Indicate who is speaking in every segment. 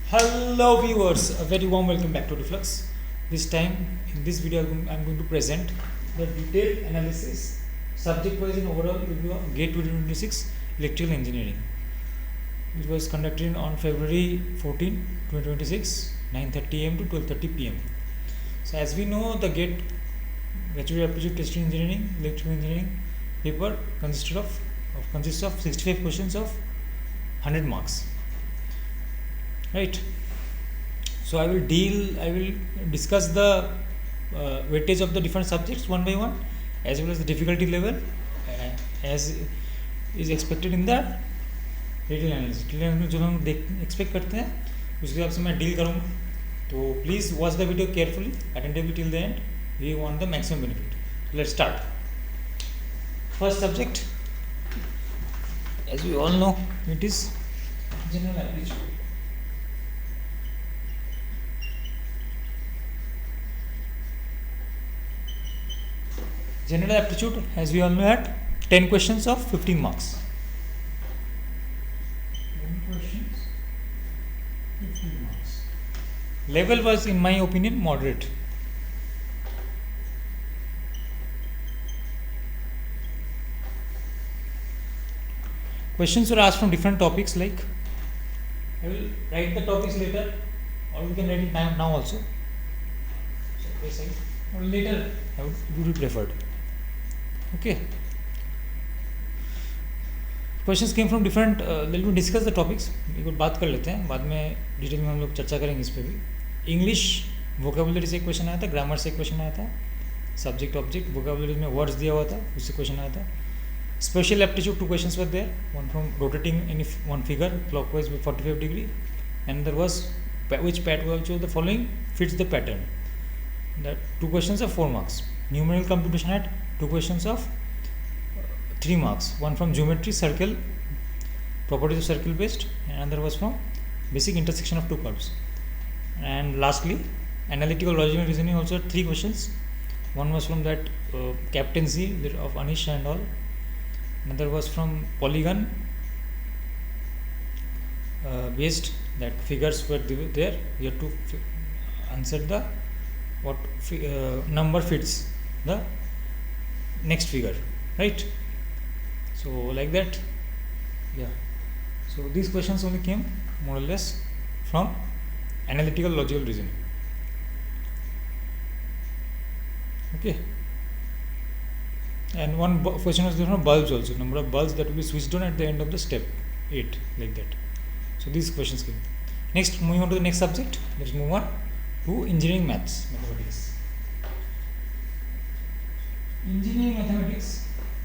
Speaker 1: Hello viewers, a very warm welcome back to Reflux. This time in this video I'm going to present the detailed analysis subject wise and overall review of GATE 2026 Electrical Engineering. It was conducted on February 14, 2026, 9:30 am to 12:30 pm. So as we know, the GATE Bachelor Aptitude Testing Engineering Electrical Engineering paper consists of 65 questions of 100 marks. Right. So I will discuss the weightage of the different subjects one by one, as well as the difficulty level as is expected in the detail analysis जो हम expect करते हैं उसके हिसाब से मैं डील करूँगा. तो please watch the video carefully, attentively till the end. We want the maximum benefit. Let's start. First subject, as we all know, it is general aptitude. General aptitude, as we all know, had 10 questions of 15 marks. 10 questions, 15 marks. Level was, in my opinion, moderate. Questions were asked from different topics, like I will write the topics later, or we can write it now also. So, or later, I would be preferred. Okay. Questions came from different. Let me discuss the topics. एक बार बात कर लेते हैं, बाद में detail में हम लोग चर्चा करेंगे इस पे भी. इंग्लिश वोकेबुलरी से एक क्वेश्चन आया था, ग्रामर से एक क्वेश्चन आया था, सब्जेक्ट ऑब्जेक्ट वोकेबुलरी में वर्ड्स दिया हुआ था, उससे क्वेश्चन आया था. Special aptitude 2 questions were there, one from rotating any one figure clockwise by 45 degree, and there was which the following fits the pattern. The 2 questions of 4 marks. Numerical computation had 2 questions of 3 marks. One from geometry, circle, properties of circle based, and another was from basic intersection of 2 curves. And lastly, analytical logical reasoning also had 3 questions. One was from that captaincy of Anish and all. Another was from polygon based, that figures were there. You have to answer the what number fits the next figure, right? So like that, yeah. So these questions only came more or less from analytical logical reasoning. Okay. And one question was there from bulbs also, number of bulbs that will be switched on at the end of the step 8, like that. So these questions came. Next, moving on to the next subject, let's move on to engineering mathematics. Engineering mathematics,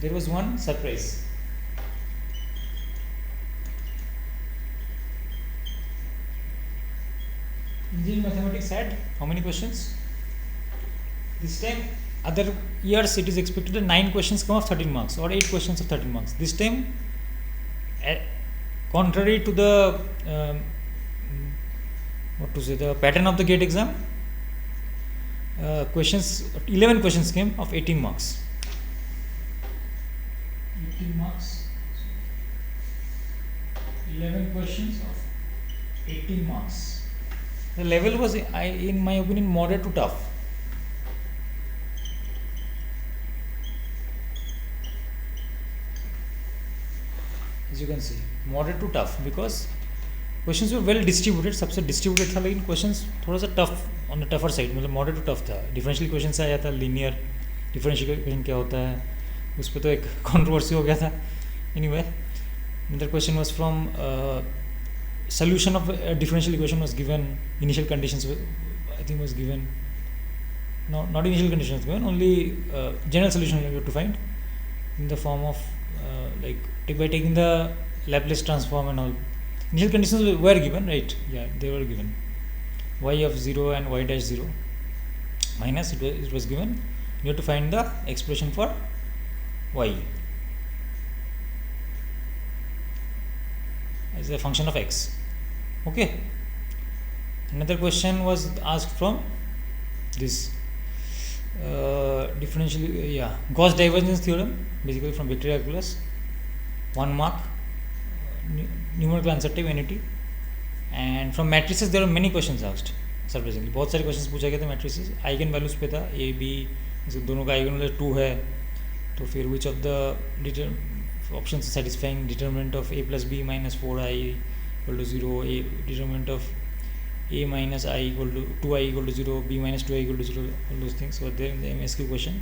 Speaker 1: there was one surprise. Engineering mathematics had how many questions? This time, other years it is expected that 9 questions come of 13 marks or 8 questions of 13 marks. This time, contrary to the the pattern of the GATE exam, 11 questions came of 18 marks. 18 marks. 11 questions of 18 marks. The level was, in my opinion, moderate to tough. As you can see, moderate to tough, because questions were well distributed. सबसे distributed था, लेकिन questions थोड़ा सा tough, on the tougher side, मतलब moderate to tough था. Differential questions आया था, linear differential question क्या होता है, उस पर तो एक controversy हो गया था. Anyway, another question was from solution of a differential equation was given. Initial conditions I think was given. No, not initial conditions given, only general solution you have to find in the form of by taking the Laplace transform and all. Initial conditions were given, right? Yeah, they were given. Y of 0 and y dash 0 minus, it was given. You have to find the expression for y as a function of x. Okay. Another question was asked from this differential, Gauss divergence theorem, basically from vector calculus. 1 mark, numerical answer type NAT. And from matrices there are many questions asked surprisingly, बहुत सारे questions पूछे गए थे matrices. Eigen values पे था A B, दोनों का eigen value 2 है, तो फिर which of the option satisfying determinant of A plus B minus 4i equal to 0, A determinant of a minus I equal to 2i equal to 0, b minus 2i equal to 0, all those things were there in the MSQ question.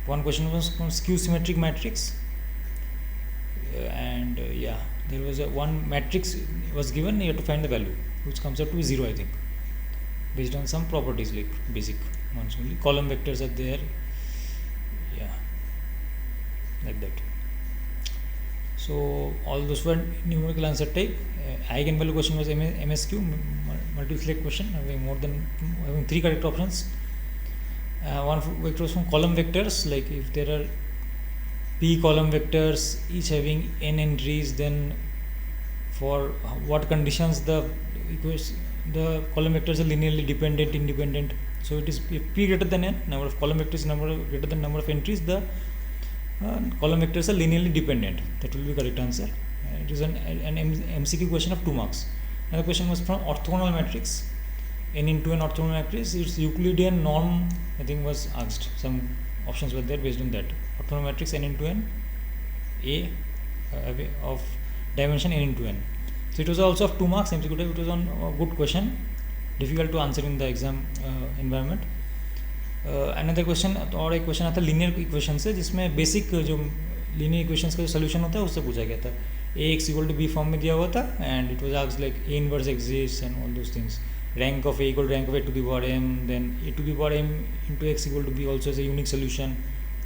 Speaker 1: One question was on skew symmetric matrix, and yeah, there was one matrix was given, you have to find the value which comes out to be 0, I think, based on some properties like basic ones only. Column vectors are there, yeah, like that. So all those were numerical answer type. Eigenvalue question was MSQ, multi-select question, having 3 correct options. One vector was from column vectors, like if there are p column vectors each having n entries, then for what conditions the column vectors are linearly dependent, independent. So it is p greater than n, number of column vectors greater than number of entries, the column vectors are linearly dependent. That will be correct answer. It is an MCQ question of 2 marks. Another question was from orthogonal matrix, n into n orthogonal matrix. Its Euclidean norm, I think, was asked. Some options were there based on that. Orthogonal matrix n into n, a of dimension n into n. So it was also of 2 marks MCQ type. It was on a good question, difficult to answer in the exam environment. Another question, और एक question आता है linear equation से, जिसमें basic जो linear equations का जो solution होता है उससे पूछा गया था. A X equal to B form में दिया हुआ था, and it was asked like A inverse exist and all those things. Rank of A equal to rank of A to the power m, then A to the power m into x equal to b also is a unique solution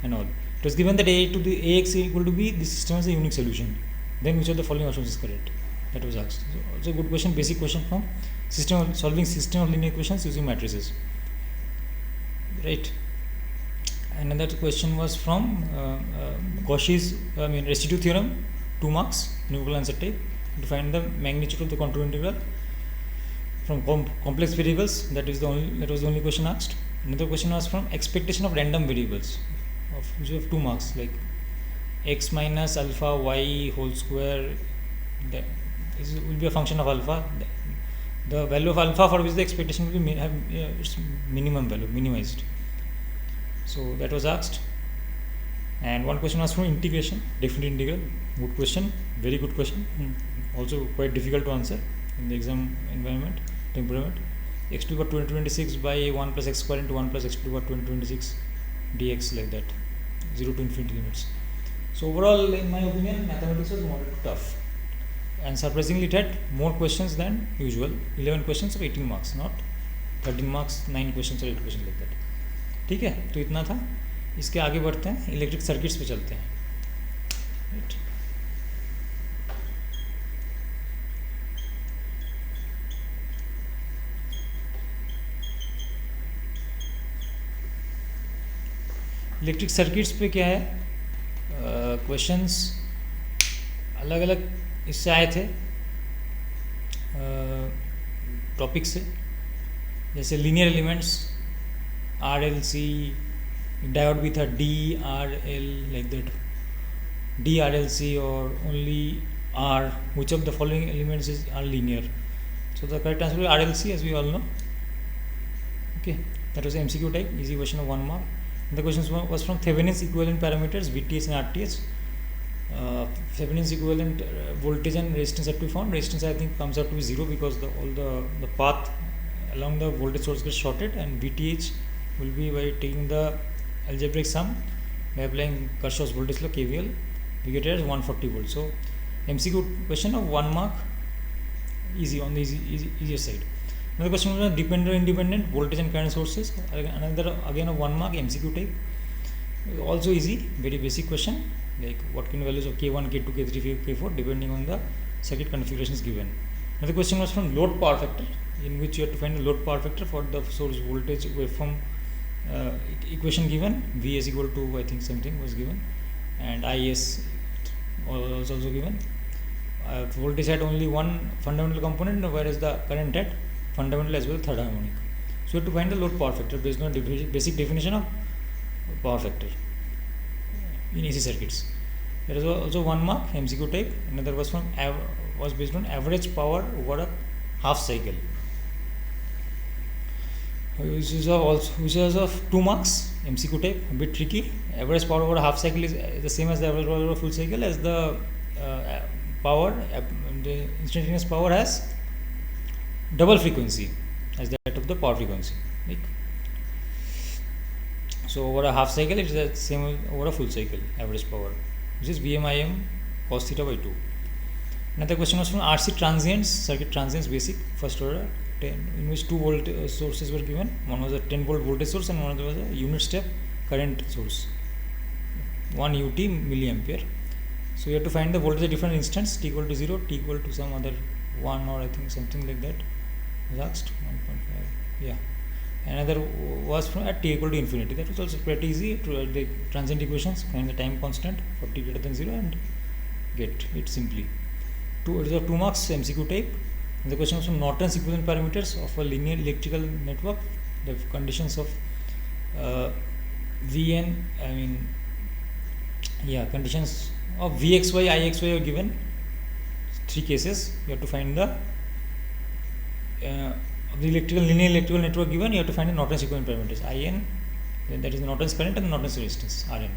Speaker 1: and all. It was given that ax equal to b, this system is a unique solution. Then which of the following options is correct? That was asked. So also good question, basic question from solving system of linear equations using matrices. Right. Another question was from Cauchy's residue theorem, 2 marks, numerical answer type, to find the magnitude of the contour integral from complex variables. That was the only question asked. Another question was from expectation of random variables, of which have 2 marks, like x minus alpha y whole square. That will be a function of alpha. The value of alpha for which the expectation will be have its minimum value minimized. So that was asked. And one question was from integration, definite integral. Good question, very good question. Also quite difficult to answer in the exam environment, temperament. X to the power 2026 by 1 plus x square into 1 plus x to the power 2026 dx, like that, 0 to infinity limits. So overall, in my opinion, mathematics was moderate tough. And surprisingly it had more questions than usual, 11 questions of 18 marks, not 13 marks, 9 questions or 8 questions like that. ठीक है, तो इतना था. इसके आगे बढ़ते हैं, electric circuits पे चलते हैं. राइट. इलेक्ट्रिक सर्किट्स पे क्या है, क्वेश्चंस अलग अलग इससे आए थे टॉपिक से, जैसे linear elements, R L C, diode भी था D R L, like that, D R L C और only R, which of the following elements is R linear. So the correct answer R L C, as we all know. Okay, that was MCQ type, easy question of 1 mark. The questions was from Thevenin's equivalent parameters, VTH and RTH. Thevenin's equivalent voltage and resistance have to be found. Resistance, I think, comes out to be 0 because all the path along the voltage source gets shorted, and VTH will be by taking the algebraic sum by applying Kirchhoff's voltage law, KVL. We get it as 140 volts. So MCQ question of 1 mark, easy, on the easier side. Another question was dependent or independent voltage and current sources. Another again of 1 mark, MCQ type. Also easy, very basic question, like what can values of K1, K2, K3, K4 depending on the circuit configurations given. Another question was from load power factor, in which you have to find the load power factor for the source voltage waveform equation given. V is equal to, I think, something was given, and IS was also given. Voltage had only one fundamental component, whereas the current had fundamental as well third harmonic. So you have to find the load power factor based on basic definition of power factor in AC circuits. There is also 1 mark, MCQ type. Another was based on average power over a half cycle, which is of 2 marks, MCQ type, a bit tricky. Average power over a half cycle is the same as the average power over a full cycle, as the the instantaneous power has double frequency as that of the power frequency. Right? So over a half cycle, it is the same over a full cycle average power, which is VMIM cos theta by 2. Another question was from RC transients, circuit transients basic, first order, 10, in which 2 volt sources were given. One was a 10 volt voltage source and one was a unit step current source, 1 UT milliampere. So you have to find the voltage at different instants, t equal to 0, t equal to some other 1, or I think something like that was asked, 1.5, yeah. Another was from at t equal to infinity. That was also pretty easy to write the transient equations, find the time constant for t greater than 0 and get it simply. It is of 2 marks, MCQ type. And the question was from Norton's equivalent parameters of a linear electrical network. The conditions of conditions of VXY, IXY are given. 3 cases. You have to find the of the linear electrical network given. You have to find the Norton's equivalent parameters. IN, then that is the Norton's current, and the Norton's resistance, RN.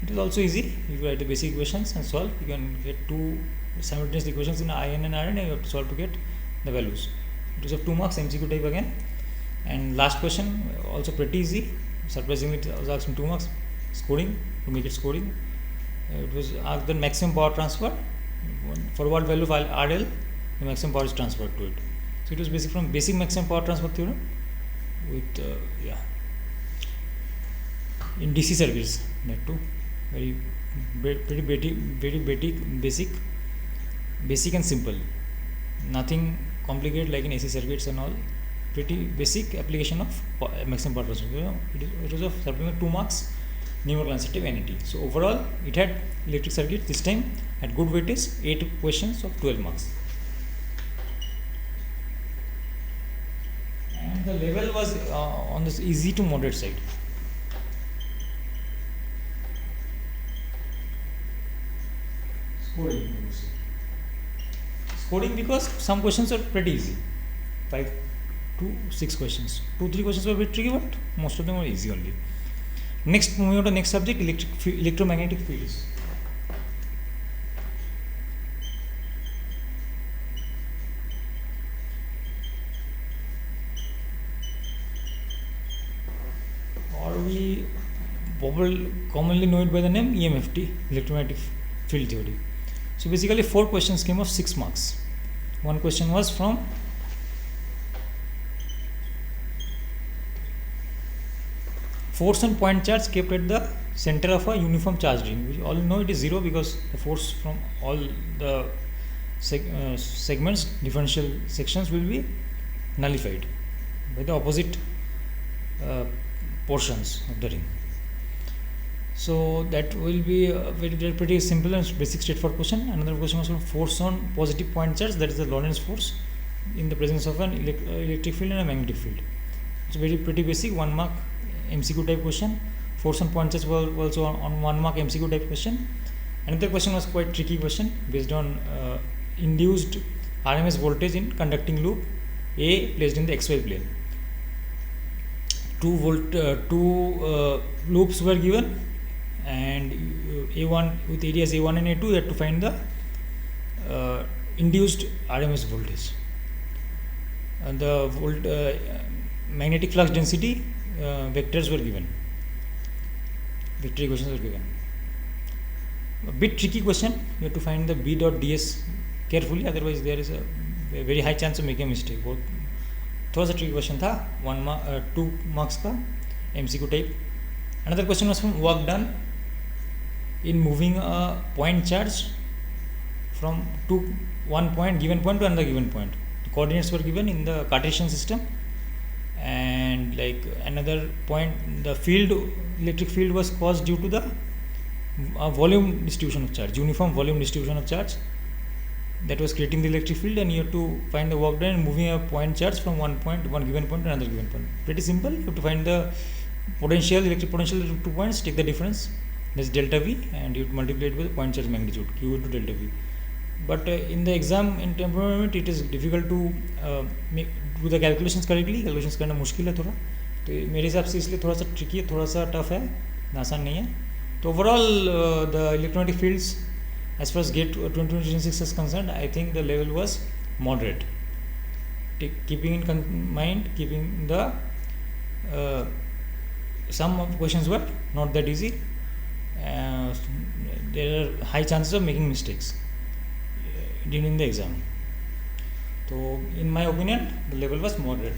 Speaker 1: It is also easy. If you write the basic equations and solve, you can get 2 simultaneous equations in IN and RN, and you have to solve to get the values. It is of 2 marks, MCQ type again. And last question, also pretty easy. Surprisingly, it was asked in 2 marks. Scoring, to make it scoring. It was asked the maximum power transfer. For what value of RL, the maximum power is transferred to it. So it was basic from basic maximum power transfer theorem with in DC circuits, that too. Very basic and simple. Nothing complicated like in AC circuits and all. Pretty basic application of maximum power transfer. It was of 2 marks, numerical sensitive NET. So overall, it had electric circuit this time at good weightage, 8 questions of 12 marks. And the level was on this easy to moderate side. Scoring because some questions are pretty easy, 5 to 6 questions. 2-3 questions were a bit tricky, but most of them were easy only. Next, moving on to the next subject, electromagnetic fields. Or we commonly know it by the name EMFT, electromagnetic field theory. So basically 4 questions came of 6 marks. One question was from force on point charge kept at the center of a uniform charge ring. We all know it is 0 because the force from all the segments, differential sections will be nullified by the opposite portions of the ring. So that will be a pretty simple and basic straightforward question. Another question was from force on positive point charge, that is the Lorentz force in the presence of an electric field and a magnetic field. It's pretty basic, 1 mark MCQ type question. Force on point charge was also on 1 mark MCQ type question. Another question was quite tricky question based on induced RMS voltage in conducting loop A placed in the XY plane. 2 loops were given, and A1 with areas A1 and A2, you have to find the induced RMS voltage. And the magnetic flux density vectors were given. Vector equations were given. A bit tricky question. You have to find the B dot ds carefully, otherwise there is a very high chance of making a mistake. थोड़ा सा tricky question था, 2 marks का MCQ type. Another question was from work done in moving a point charge from one point given point to another given point. The coordinates were given in the Cartesian system, and like another point, the electric field was caused due to the volume distribution of charge, uniform volume distribution of charge that was creating the electric field, and you have to find the work done in moving a point charge from one given point to another given point. Pretty simple. You have to find the electric potential of 2 points, take the difference, that's delta V, and you multiply it with point charge magnitude, Q into delta V. but in the exam environment it is difficult to do the calculations correctly. Calculations करना मुश्किल है थोड़ा, तो मेरे हिसाब से इसलिए थोड़ा सा ट्रिकी है, थोड़ा सा टफ है, आसान नहीं है. तो overall the electromagnetic fields as far as GATE 2026 is concerned, I think the level was moderate. Keeping in mind, keeping the some of questions were not that easy. There are high chances of making mistakes during the exam. So, in my opinion, the level was moderate.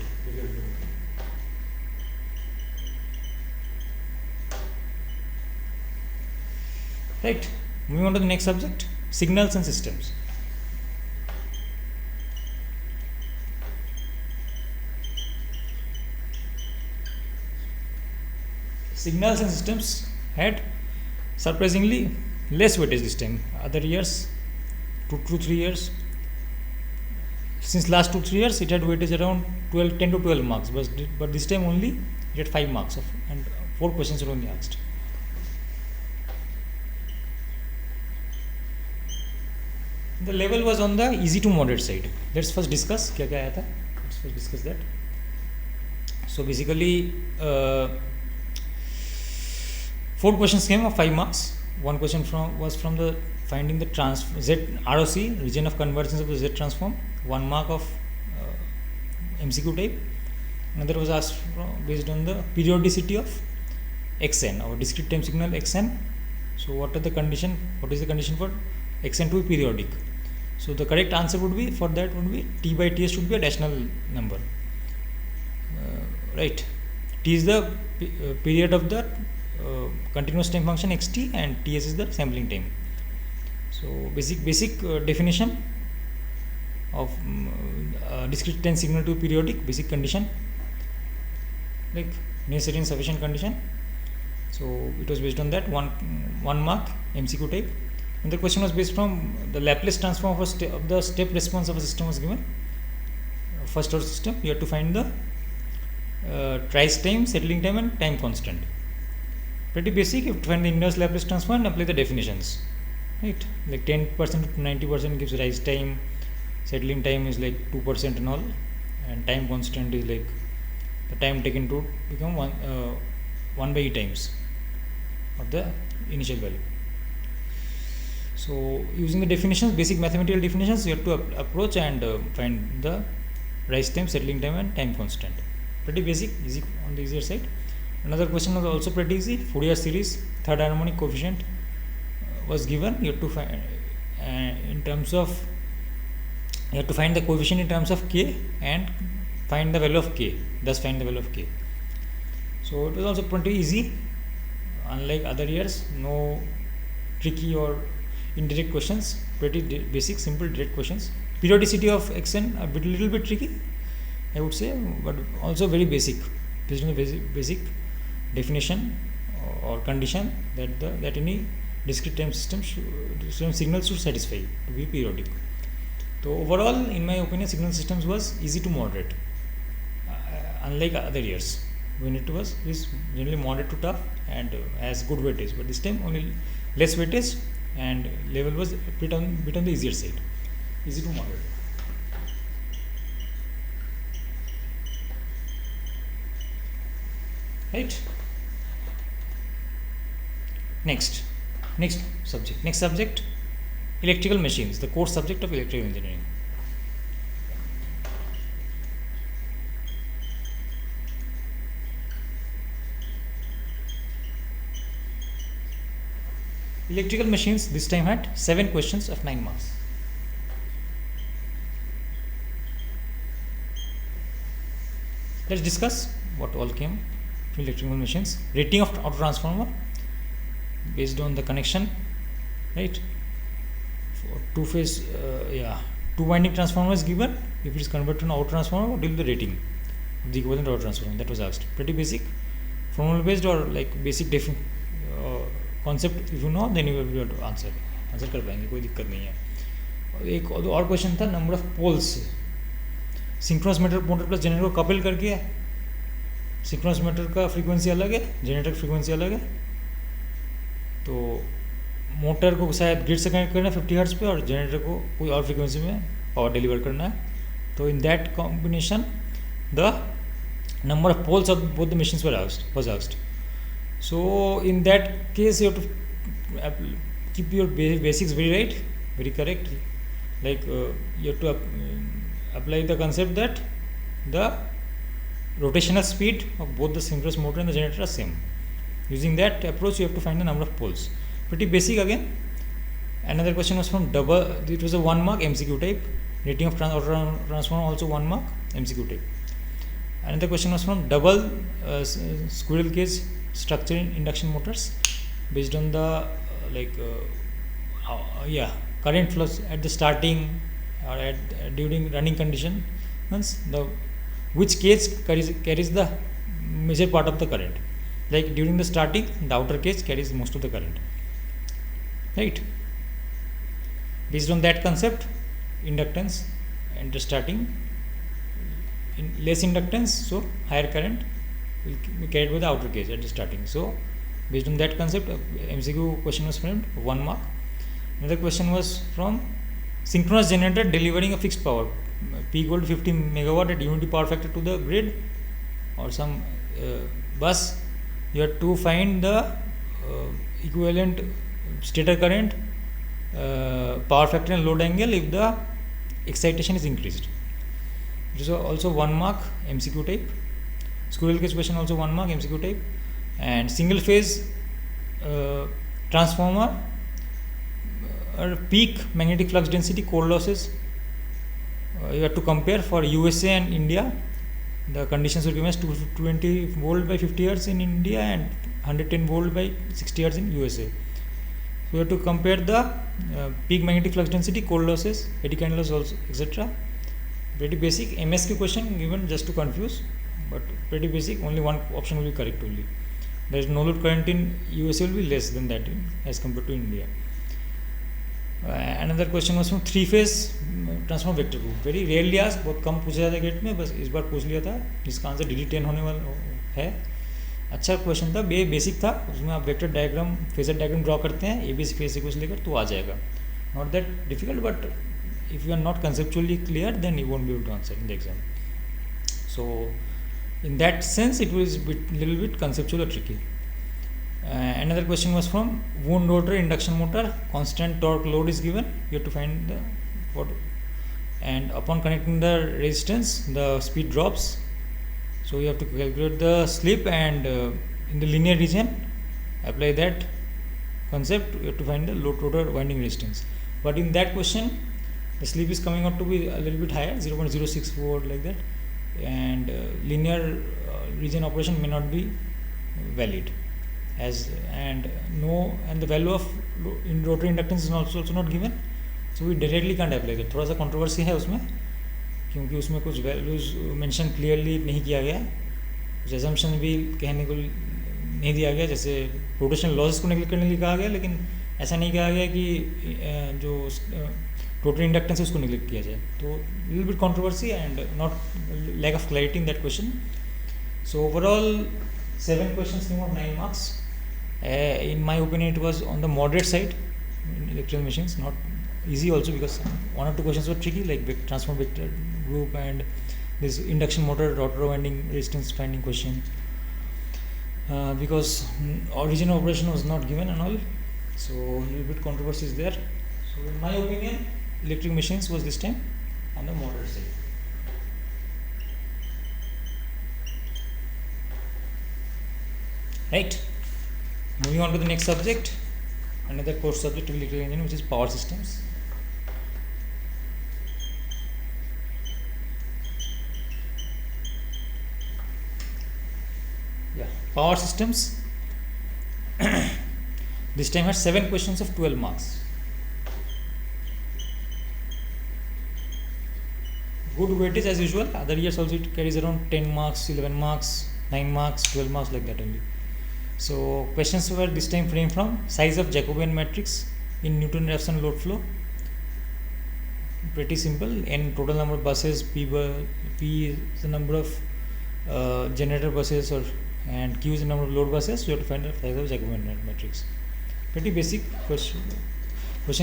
Speaker 1: Right. Moving on to the next subject, signals and systems. Signals and systems had surprisingly less weightage this time. Other years, 2 to 3 years, since last 2 3 years, it had weightage around 10 to 12 marks, but this time only it had 5 marks and 4 questions were only asked. The level was on the easy to moderate side. Let's first discuss क्या क्या आया था. Let's first discuss that. So basically, 4 questions came of 5 marks. One question was from the finding the Z ROC, region of convergence of the Z transform. 1 mark of MCQ type. Another was asked based on the periodicity of xn, our discrete time signal xn. So what is the condition for xn to be periodic? So the correct answer would be for that would be t by ts should be a rational number, right? T is the period of the continuous time function xt and ts is the sampling time. So basic definition of discrete time signal to periodic, basic condition like necessary and sufficient condition. So it was based on that, one mark MCQ type. And the question was based from the Laplace transform of the step response of a system was given. First order system, you have to find the trace time, settling time and time constant. Pretty basic. You have to find the inverse Laplace transform and apply the definitions, right? Like 10% to 90% gives rise time, settling time is like 2% and all, and time constant is like the time taken to become 1 by e times of the initial value. So using the definitions, basic mathematical definitions, you have to approach and find the rise time, settling time and time constant. Pretty basic, easy on the easier side. Another question was also pretty easy. Fourier series, third harmonic coefficient was given. You have to find in terms of, you have to find the coefficient in terms of k and find the value of k, thus find the value of k. So it was also pretty easy. Unlike other years, no tricky or indirect questions, pretty basic, simple, direct questions. Periodicity of xn a little bit tricky, I would say, but also very basic, based on the basic definition or condition that any discrete time system signals should satisfy to be periodic. So overall, in my opinion, signal systems was easy to moderate, unlike other years when it was generally moderate to tough and has good weightage, but this time only less weightage and level was a bit on the easier side, easy to moderate. Right. Next subject, electrical machines, the core subject of electrical engineering. Electrical machines this time had 7 questions of 9 marks. Let's discuss what all came from electrical machines. Rating of auto transformer based on the connection, right? For two-phase, two winding transformer is given. If it is converted to an auto transformer, what will be the rating of the equivalent auto transformer? That was asked. Pretty basic, formula based or like basic concept. If you know, then you will be able to answer कर पाएंगे, कोई दिक्कत नहीं है. एक और question था, number of poles, synchronous motor plus generator को कपल करके, सिंक्रोनस मोटर का फ्रीक्वेंसी अलग है, जनरेटर की फ्रीक्वेंसी अलग है, तो मोटर को शायद ग्रिड से कनेक्ट करना है 50 हर्ट्ज पे और जनरेटर को कोई और फ्रिक्वेंसी में पावर डिलीवर करना है. तो in that combination the number of poles of both the machines was asked. So in that case you have to keep your basics very right, very correct. Like you have to apply the concept that the rotational speed of both the synchronous motor and the generator are same. Using that approach you have to find the number of poles. Pretty basic again. Another question was from double, it was a 1 mark MCQ type. Rating of transformer also 1 mark MCQ type. Another question was from double squirrel cage structure in induction motors based on the current flows at the starting or during running condition. Means which cage carries the major part of the current. Like during the starting, the outer cage carries most of the current. Right. Based on that concept, inductance and the starting. In less inductance, so higher current will be carried by the outer cage at the starting. So based on that concept, MCQ question was framed 1 mark. Another question was from synchronous generator delivering a fixed power, P equal to 50 megawatt at unity power factor to the grid or some bus. You have to find the equivalent stator current, power factor and load angle if the excitation is increased. It is also 1 mark MCQ type. Squirrel cage question also 1 mark MCQ type. And single phase transformer peak magnetic flux density core losses you have to compare for USA and India. The conditions were given as 220 volt by 50 hertz in India and 110 volt by 60 hertz in USA. So you have to compare the peak magnetic flux density, core losses, eddy current loss also, etc. Pretty basic MSQ question given just to confuse, but pretty basic. Only one option will be correct only. There is no load current in USA will be less than that as compared to India. Another question was from 3-phase transformer vector group. Very rarely asked, बहुत कम पूछा जाता है gate में, बस इस बार पूछ लिया था, जिसका आंसर DD10 होने वाला है. अच्छा क्वेश्चन था, बेसिक था. उसमें आप vector diagram, phasor diagram draw करते हैं ABC फेज सीक्वेंस लेकर, तो आ जाएगा. Not that difficult, but if you are not conceptually clear, then you won't be able to answer in the exam. So in that sense it was little bit conceptual or tricky. Another question was from wound rotor induction motor, constant torque load is given, you have to find the what, and upon connecting the resistance the speed drops, so you have to calculate the slip and in the linear region apply that concept, you have to find the load rotor winding resistance. But in that question the slip is coming out to be a little bit higher, 0.064 like that, and linear region operation may not be valid and the value of in rotary inductance is also not given, so we directly can't apply that. थोड़ा सा controversy है उसमें, क्योंकि उसमें कुछ values mention clearly नहीं किया गया, कुछ assumption भी कहने को नहीं दिया गया, जैसे rotational losses को neglect करने के लिए कहा गया, लेकिन ऐसा नहीं कहा गया कि जो rotary inductance है उसको neglect किया जाए. तो little bit controversy and not lack of clarity in that question. So overall 7 questions came out 9 marks. In my opinion it was on the moderate side in electrical machines, not easy also, because 1 or 2 questions were tricky, like transformer vector group and this induction motor rotor winding resistance finding question, because origin of operation was not given and all, so a little bit controversy is there. So in my opinion electric machines was this time on the moderate side. Right, moving on to the next subject, another course subject of electrical engineering, which is power systems. Power systems this time has 7 questions of 12 marks. Good weightage as usual. Other years also it carries around 10 marks, 11 marks, 9 marks, 12 marks, like that only. So questions were this time framed from size of Jacobian matrix in Newton-Raphson load flow. Pretty simple. N total number of buses, P is the number of generator buses, and Q is the number of load buses. So you have to find the size of Jacobian matrix. Pretty basic question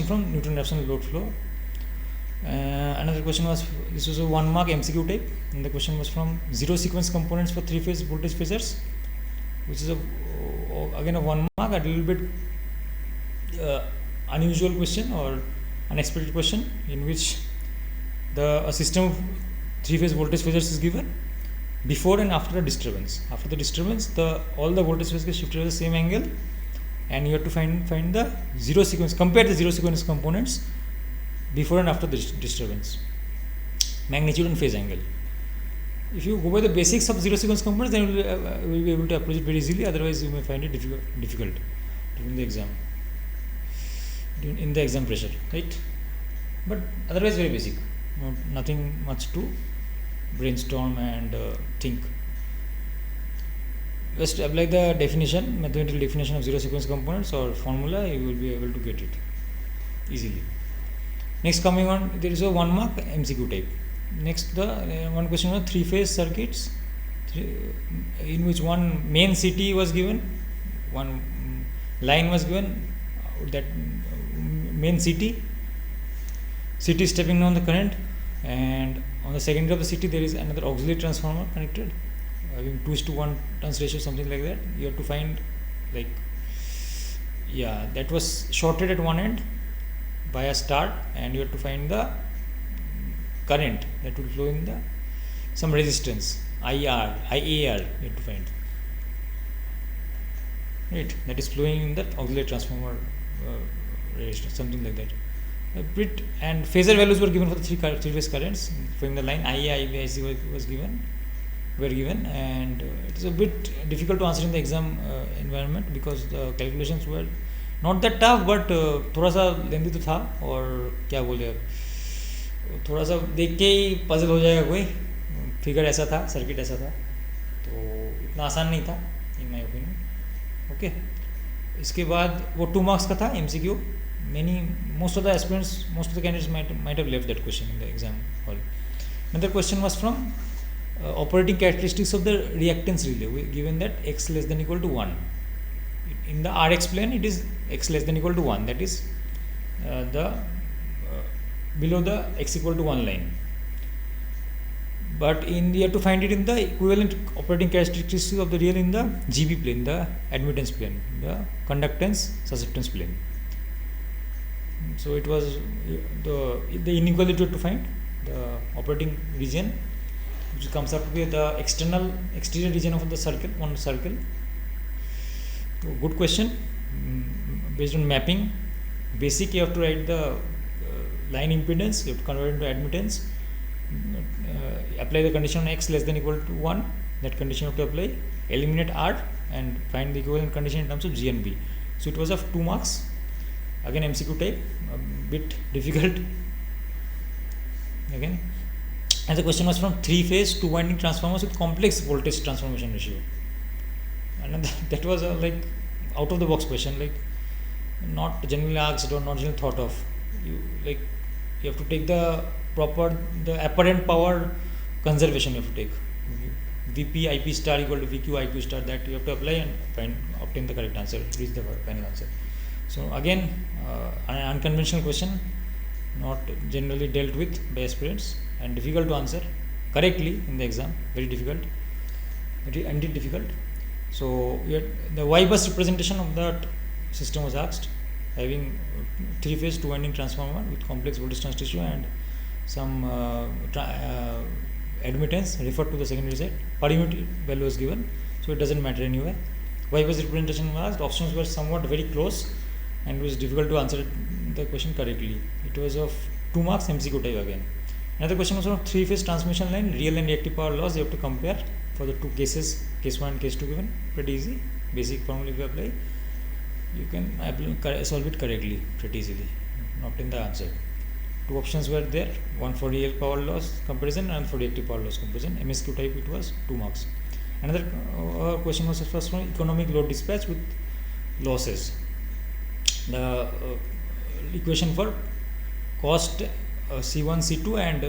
Speaker 1: from Newton-Raphson load flow. Another question was, this was a 1 mark MCQ type, and the question was from zero sequence components for 3-phase voltage phasors, which is again a 1 mark, a little bit unusual question or unexpected question, in which a system of 3-phase voltage phasors is given before and after a disturbance. After the disturbance, all the voltage phases get shifted at the same angle, and you have to find the zero sequence, compare the zero sequence components before and after the disturbance, magnitude and phase angle. If you go by the basics of zero sequence components, then you will be able to approach it very easily. Otherwise, you may find it difficult during the exam, in the exam pressure, right? But otherwise, very basic. Nothing much to brainstorm and think. Just apply the definition, mathematical definition of zero sequence components or formula, you will be able to get it easily. Next, coming on, there is a 1 mark MCQ type. Next, the one question was 3-phase circuits, in which one main CT was given, one line was given, that main CT stepping down the current, and on the secondary of the CT there is another auxiliary transformer connected, having 2:1 turns ratio, something like that. You have to find, like, that was shorted at one end by a star, and you have to find the current that will flow in some resistance, IAR you have to find, right, that is flowing in that auxiliary transformer resistance, something like that. And phasor values were given for the three-phase currents flowing the line. IA, IB, IC were given, and it is a bit difficult to answer in the exam environment, because the calculations were not that tough, but थोड़ा सा लेंदी तो था, और क्या बोले, अब थोड़ा सा देख के ही पजल हो जाएगा, कोई फिगर ऐसा था, सर्किट ऐसा था, तो इतना आसान नहीं था इन माय ओपिनियन. ओके, इसके बाद वो 2 marks का था MCQ. Most of the aspirants, most of the candidates might have left that question in the exam hall. Another question was from operating characteristics of the reactance relay, given that x less than equal to 1. In the Rx plane, it is x less than equal to 1, that is below the x equal to 1 line. But you have to find it in the equivalent operating characteristics of the relay in the GB plane, the admittance plane, the conductance susceptance plane. So it was the inequality to find the operating region, which comes up to be the exterior region of the circle, one circle. So good question, based on mapping. Basic, you have to write the line impedance, you have to convert it into admittance, apply the condition x less than equal to 1, that condition you have to apply, eliminate R, and find the equivalent condition in terms of G and B. So it was of 2 marks. Again MCQ type, a bit difficult again. And the question was from 3-phase 2-winding transformers with complex voltage transformation ratio, and that was like out of the box question, like not generally asked or not generally thought of. You have to take the apparent power conservation, you have to take VP IP star equal to VQ IQ star, that you have to apply and obtain the correct answer, reach the final answer. So again, an unconventional question, not generally dealt with by aspirants, and difficult to answer correctly in the exam, very difficult, indeed difficult. So the Y-bus representation of that system was asked, having 3-phase 2-winding transformer with complex voltage transfer ratio and some admittance referred to the secondary side. Per unit value was given, so it doesn't matter anyway. Y-bus representation was asked, options were somewhat very close, and it was difficult to answer the question correctly. It was of 2 marks MCQ type again. Another question was of 3-phase transmission line, real and reactive power loss. You have to compare for the 2 cases, case 1 and case 2 given. Pretty easy, basic formula if you apply, you can solve it correctly pretty easily, obtain the answer. 2 options were there, one for real power loss comparison and for reactive power loss comparison. MSQ type, it was 2 marks. Another question was first from economic load dispatch with losses. The equation for cost C1, C2 and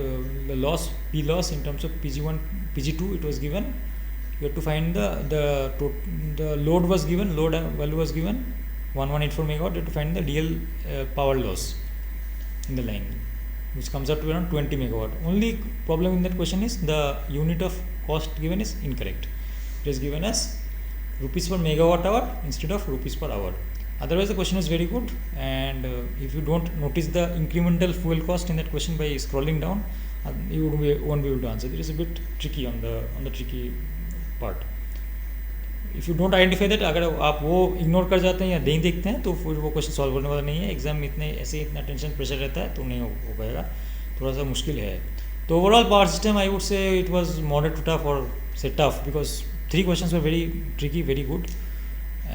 Speaker 1: the loss, P loss in terms of Pg1, Pg2, it was given. You have to find the load was given, load value was given, 1184 megawatt, you have to find the real power loss in the line, which comes up to around 20 megawatt. Only problem in that question is the unit of cost given is incorrect. It is given as rupees per megawatt hour instead of rupees per hour. Otherwise the question is very good, and if you don't notice the incremental fuel cost in that question by scrolling down, you won't be able to answer. It is a bit tricky on the tricky part. If you don't identify that, अगर आप वो ignore कर जाते हैं या नहीं देखते हैं तो फिर वो क्वेश्चन सॉल्व होने वाला नहीं है. एग्जाम में इतने ऐसे इतना टेंशन प्रेशर रहता है तो नहीं हो पाएगा, थोड़ा सा मुश्किल है. तो overall power system I would say it was moderate to tough, और say tough because 3 questions were very tricky, very good,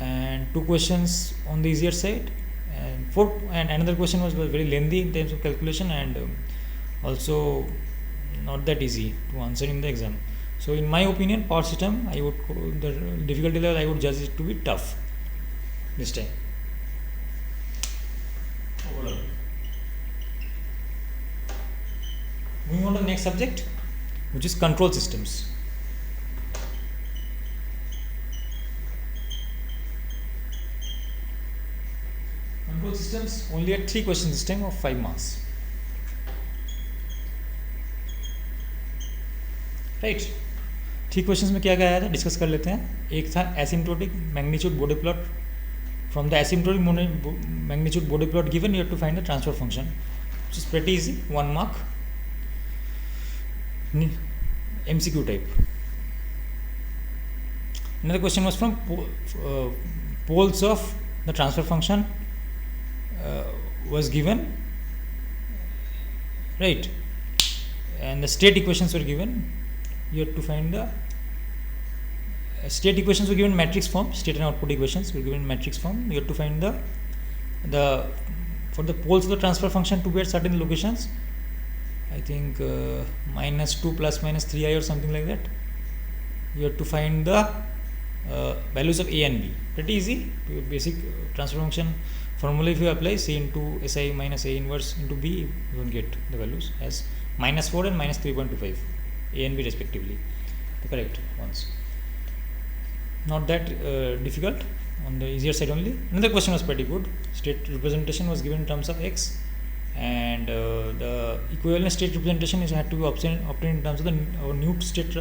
Speaker 1: and 2 questions on the easier side, and another question was very lengthy in terms of calculation, and also not that easy to answer in the exam. So in my opinion, power system, the difficulty level I would judge it to be tough this time overall. Moving on to the next subject, which is control systems. Control systems only had 3 questions this time of 5 marks. Right. 3 questions में क्या क्या आया था discuss कर लेते हैं. एक था asymptotic magnitude Bode plot. From the asymptotic magnitude Bode plot given you have to find the transfer function, which is pretty easy, 1 mark, MCQ type. Another question was from poles of the transfer function was given, right, and the state equations were given. You have to find the state equations were given in matrix form. State and output equations were given in matrix form. You have to find the for the poles of the transfer function to be at certain locations. I think -2 plus -3i or something like that. You have to find the values of a and b. Pretty easy. Basic transfer function formula if you apply, c into si minus a inverse into b, you will get the values as -4 and -3.25, a and b respectively, the correct ones. Not that difficult, on the easier side only. Another question was pretty good. State representation was given in terms of x, and the equivalent state representation had to be obtained in terms of our new state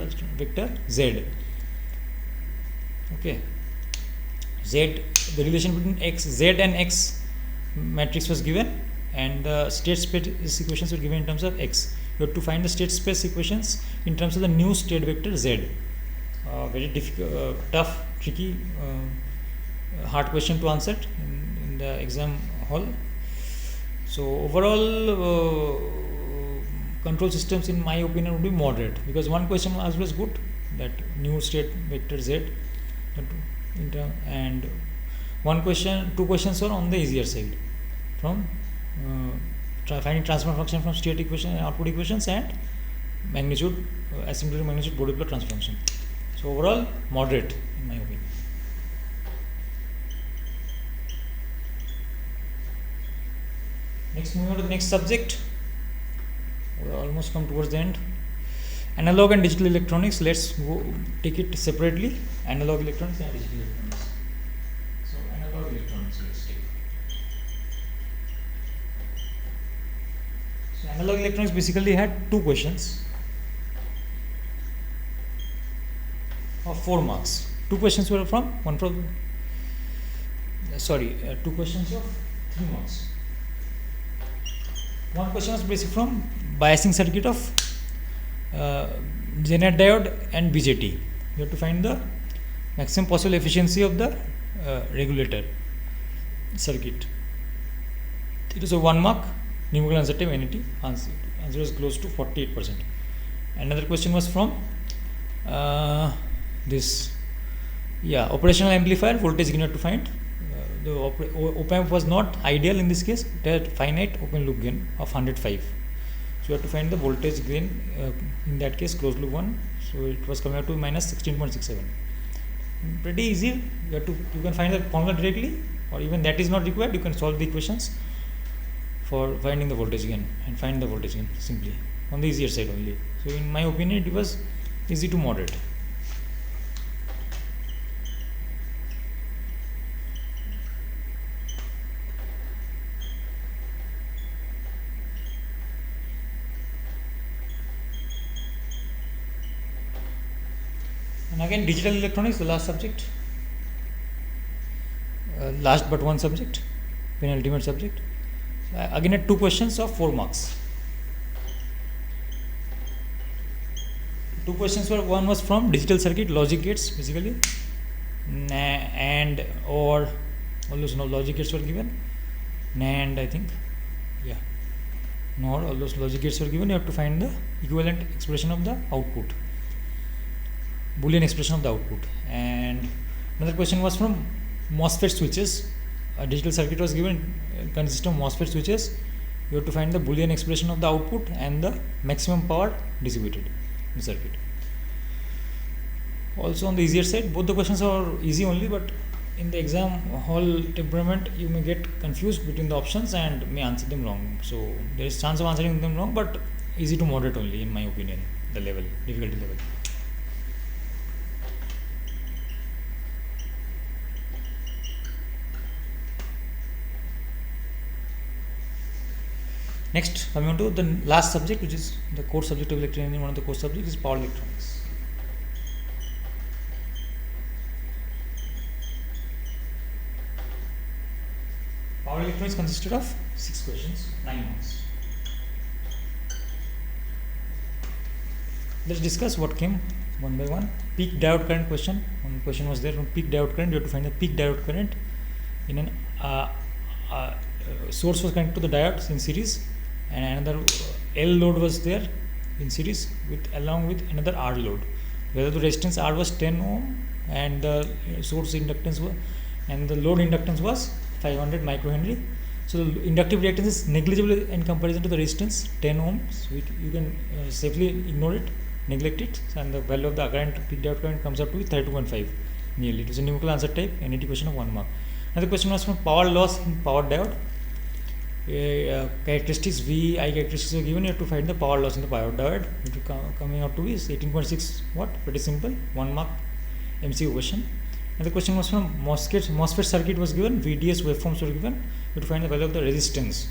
Speaker 1: vector z. Okay, z, the relation between z and x matrix was given, and the state space equations were given in terms of x. You have to find the state space equations in terms of the new state vector z. Very difficult, tough, tricky, hard question to answer in the exam hall. So overall, control systems in my opinion would be moderate, because one question was good, that new state vector z, and two questions were on the easier side, from finding transfer function from state equation and output equations, and magnitude, asymptotic magnitude body plot transfer function. So overall, moderate in my opinion. Next, moving on to the next subject. We almost come towards the end. Analog and digital electronics. Let's go take it separately. Analog electronics and digital electronics. So analog electronics, let's take. So analog electronics basically had 2 questions of 4 marks. 2 questions were from 2 questions of 3 marks. One question was basically from biasing circuit of Zener diode and BJT. You have to find the maximum possible efficiency of the regulator circuit. It is a 1 mark, numerical uncertainty vanity. Answer is close to 48%. Another question was from operational amplifier voltage gain to find. The op-amp was not ideal in this case. It had finite open loop gain of 105. So you have to find the voltage gain in that case closed loop 1. So it was coming out to minus 16.67. Pretty easy. You can find the formula directly, or even that is not required. You can solve the equations for finding the voltage gain and find the voltage gain simply on the easier side only. So in my opinion, it was easy to moderate. And again, digital electronics, the last subject, last but one subject, penultimate subject. Again, at 2 questions of 4 marks. 2 questions were, one was from digital circuit, logic gates basically, and or all those logic gates were given, and I think, yeah, nor all those logic gates were given. You have to find the equivalent expression of the output, Boolean expression of the output. And another question was from MOSFET switches. A digital circuit was given, consists of MOSFET switches. You have to find the Boolean expression of the output and the maximum power distributed in the circuit. Also on the easier side, both the questions are easy only, but in the exam hall temperament, you may get confused between the options and may answer them wrong. So there is chance of answering them wrong, but easy to moderate only, in my opinion, the level, difficulty level. Next, coming on to the last subject, which is the core subject of electrical engineering. One of the core subjects is power electronics. Power electronics consisted of 6 questions, 9 marks. Let's discuss what came one by one. Peak diode current question. One question was there from peak diode current. You have to find the peak diode current in an source was connected to the diodes in series, and another L load was there in series along with another R load. Whether the resistance R was 10 ohm and the source inductance was, and the load inductance was 500 microhenry. So the inductive reactance is negligible in comparison to the resistance 10 ohms. You can safely ignore it, neglect it, and the value of the current, peak diode current, comes up to 32.5 nearly. It was a numerical answer type, NET question of 1 mark. Another question was from power loss in power diode. Characteristics V, I characteristics are given. You have to find the power loss in the power diode. Coming out to is 18.6 watt. Pretty simple, 1 mark MCQ question. Another question was from MOSFET circuit was given. VDS waveforms were given. You have to find the value of the resistance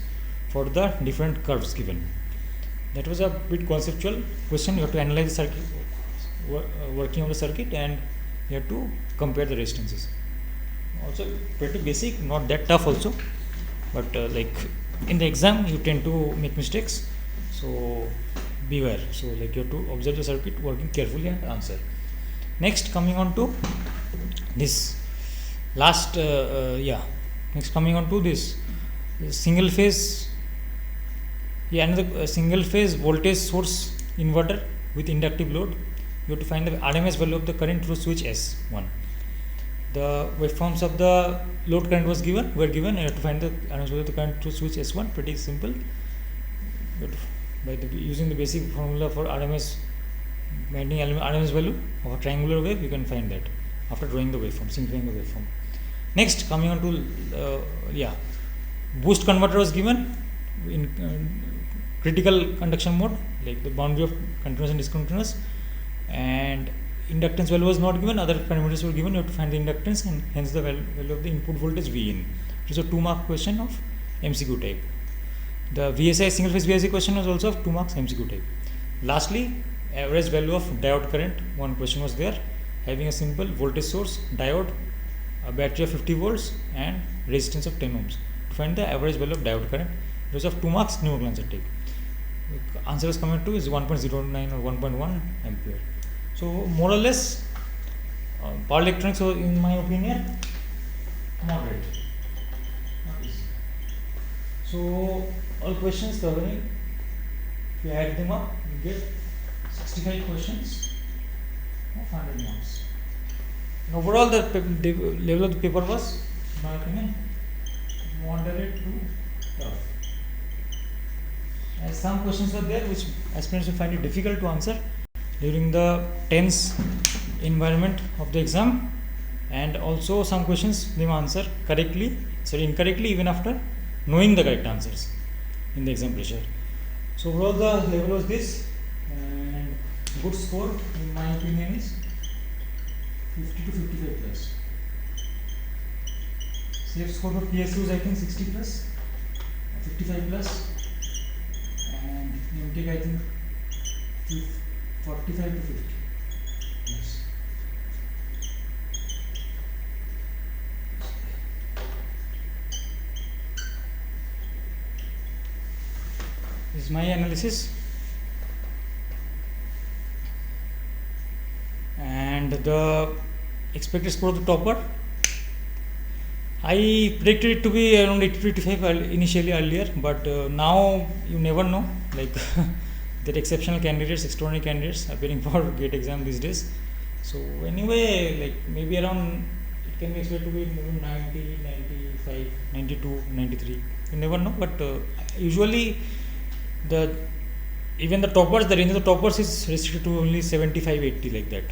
Speaker 1: for the different curves given. That was a bit conceptual question. You have to analyze the circuit, working of the circuit, and you have to compare the resistances. Also pretty basic, not that tough also, but like in the exam you tend to make mistakes, so beware. So like you have to observe the circuit working carefully and answer. Next, coming on to this last next coming on to this single phase, another single phase voltage source inverter with inductive load. You have to find the RMS value of the current through switch S1. The waveforms of the load current were given. You have to find the RMS value of the current through switch S1. Pretty simple. Using the basic formula for RMS, finding RMS value of a triangular wave, you can find that after drawing the waveform, simplifying the waveform. Next, coming on to boost converter was given in critical conduction mode, like the boundary of continuous and discontinuous, and inductance value was not given. Other parameters were given. You have to find the inductance and hence the value of the input voltage V in. It is a 2 mark question of MCQ type. The VSI single phase VSI question was also of 2 marks MCQ type. Lastly, average value of diode current. One question was there, having a simple voltage source, diode, a battery of 50 volts, and resistance of 10 ohms. To find the average value of diode current, it was of 2 marks numerical answer type. The answer is coming to is 1.09 or 1.1 ampere. So more or less, power electronics, in my opinion, moderate. So all questions covering, if you add them up, you get 65 questions of 100 marks. And overall, the level of the paper was, in my opinion, moderate to tough. As some questions were there which aspirants will find it difficult to answer during the tense environment of the exam, and also some questions they may answer incorrectly even after knowing the correct answers in the exam pressure. So overall the level was this, and good score in my opinion is 50 to 55 plus. Safe score for PSU is I think 60 plus, 55 plus, and MTech I think 45 to 50. Yes. is my analysis, and the expected score of the topper, I predicted it to be around 80 to 85 initially earlier, but now you never know. Like there are exceptional candidates, extraordinary candidates appearing for GATE exam these days. So anyway, like maybe around, it can be expected to be maybe 90, 95, 92, 93. You never know, but usually the even the toppers, the range of the toppers is restricted to only 75, 80, like that.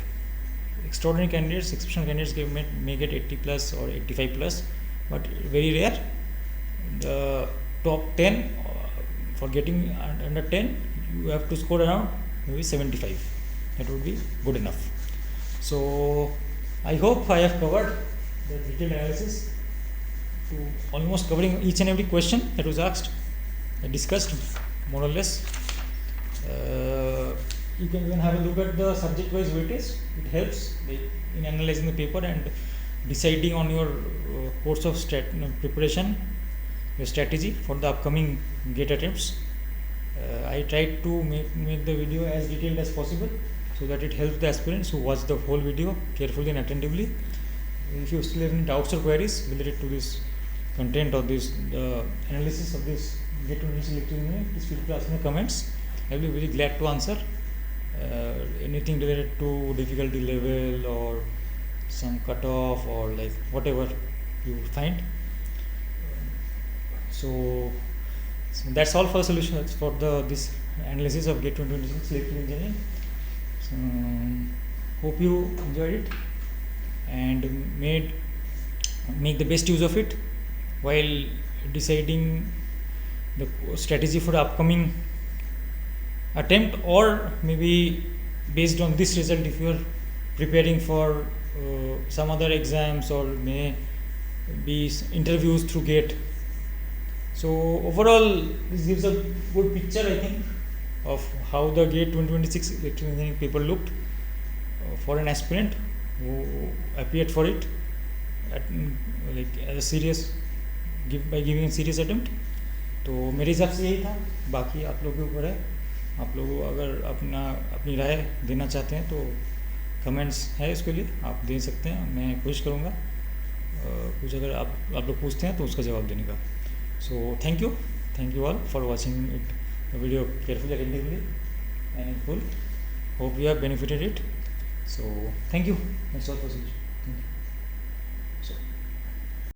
Speaker 1: Extraordinary candidates, exceptional candidates may get 80 plus or 85 plus, but very rare. The top 10 for getting under 10, you have to score around maybe 75. That would be good enough. So I hope I have covered the detailed analysis to almost covering each and every question that was asked, discussed more or less. You can even have a look at the subject wise weightage. It helps in analyzing the paper and deciding on your course of preparation, your strategy for the upcoming GATE attempts. I tried to make the video as detailed as possible so that it helps the aspirants who watch the whole video carefully and attentively. If you still have any doubts or queries related to this content or this analysis of this GATE 2026 electrical engineering, please feel free to ask me in the comments. I will be very glad to answer. Anything related to difficulty level or some cutoff or like whatever you find. So that's all for the solutions for this analysis of GATE 2026 electrical engineering. So, hope you enjoyed it and make the best use of it while deciding the strategy for the upcoming attempt, or maybe based on this result if you are preparing for some other exams or may be interviews through GATE. So overall this gives a good picture, I think, of how the GATE 2026 electrical engineering paper looked for an aspirant who appeared for it as a serious by giving a serious attempt. तो मेरे हिसाब से यही था, बाकी आप लोगों के ऊपर है. आप लोग अगर अपनी राय देना चाहते हैं तो कमेंट्स है इसके लिए आप दे सकते हैं. मैं कोशिश करूँगा कुछ अगर आप लोग पूछते हैं तो उसका जवाब देने का. So thank you all for watching it video carefully, attentively and in full. Hope you have benefited it. So thank you. Next all for